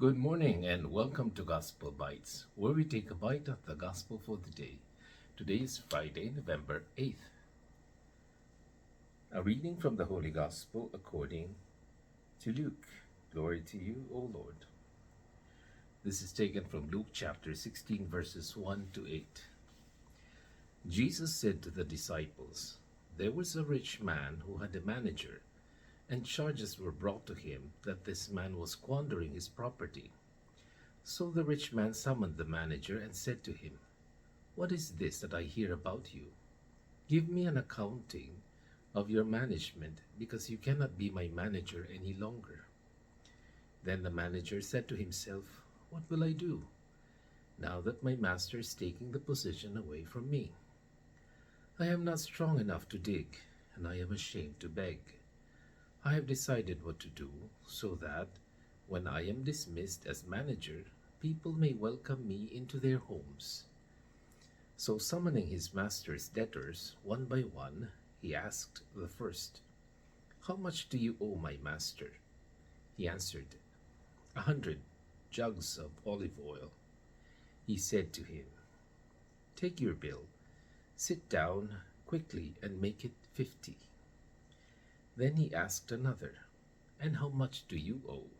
Good morning and welcome to Gospel Bytes, where we take a bite of the gospel for the day. Today is Friday, November 8th. A reading from the Holy Gospel according to Luke. Glory to you, O Lord. This is taken from Luke chapter 16, verses 1 to 8. Jesus said to the disciples, "There was a rich man who had a manager, and charges were brought to him that this man was squandering his property. So the rich man summoned the manager and said to him, 'What is this that I hear about you? Give me an accounting of your management, because you cannot be my manager any longer.' Then the manager said to himself, 'What will I do, now that my master is taking the position away from me? I am not strong enough to dig, and I am ashamed to beg. I have decided what to do, so that, when I am dismissed as manager, people may welcome me into their homes.' So summoning his master's debtors one by one, he asked the first, 'How much do you owe my master?' He answered, 100 jugs of olive oil.' He said to him, 'Take your bill, sit down quickly and make it 50. Then he asked another, 'And how much do you owe?'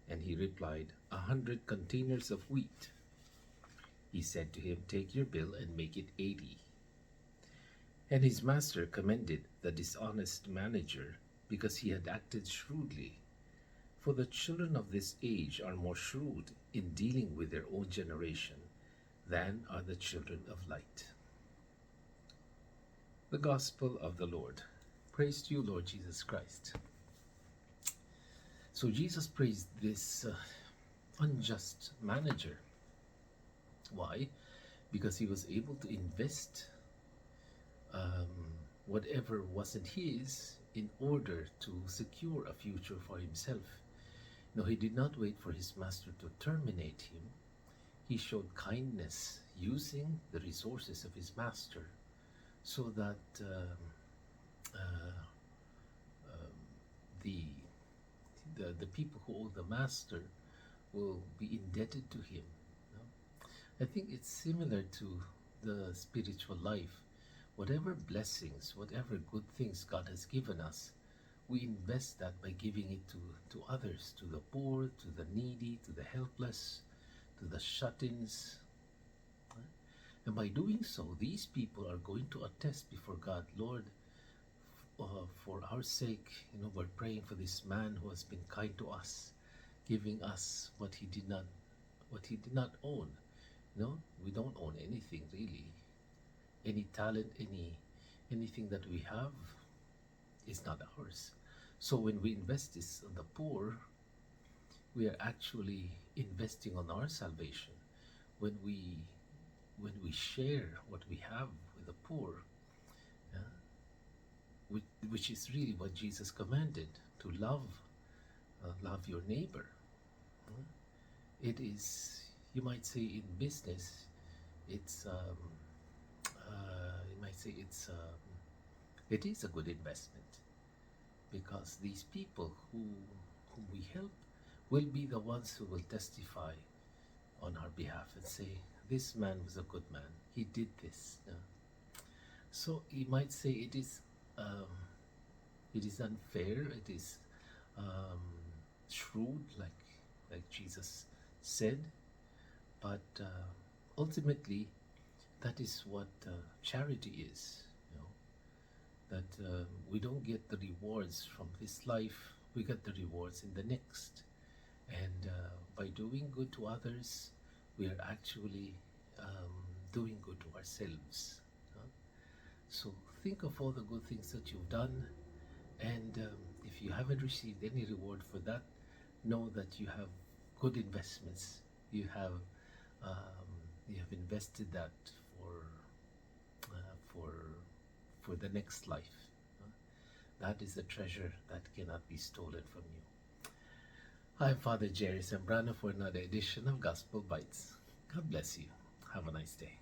And he replied, 100 containers of wheat.' He said to him, 'Take your bill and make it 80. And his master commended the dishonest manager because he had acted shrewdly. For the children of this age are more shrewd in dealing with their own generation than are the children of light.'" The Gospel of the Lord. Praise to you, Lord Jesus Christ. So Jesus praised this unjust manager. Why? Because he was able to invest whatever wasn't his in order to secure a future for himself. No, he did not wait for his master to terminate him. He showed kindness using the resources of his master so that the people who owe the master will be indebted to him. No? I think it's similar to the spiritual life. Whatever blessings, whatever good things God has given us, we invest that by giving it to others, to the poor, to the needy, to the helpless, to the shut-ins. And by doing so, these people are going to attest before God, "Lord, for our sake, we're praying for this man who has been kind to us, giving us what he did not own." We don't own anything really. Any talent, anything that we have is not ours. So when we invest this on the poor, we are actually investing on our salvation. When we share what we have with the poor, which is really what Jesus commanded, to love your neighbor. It is, you might say, in business, it's it is a good investment, because these people whom we help will be the ones who will testify on our behalf and say, "This man was a good man. He did this." So you might say it is unfair. It is shrewd, like Jesus said, but ultimately, that is what charity is. That we don't get the rewards from this life; we get the rewards in the next. And by doing good to others, we are actually doing good to ourselves. So think of all the good things that you've done, and if you haven't received any reward for that, know that you have good investments. You have invested that for the next life. That is the treasure that cannot be stolen from you. I'm Father Jerry Sembrano for another edition of Gospel Bites. God bless you. Have a nice day.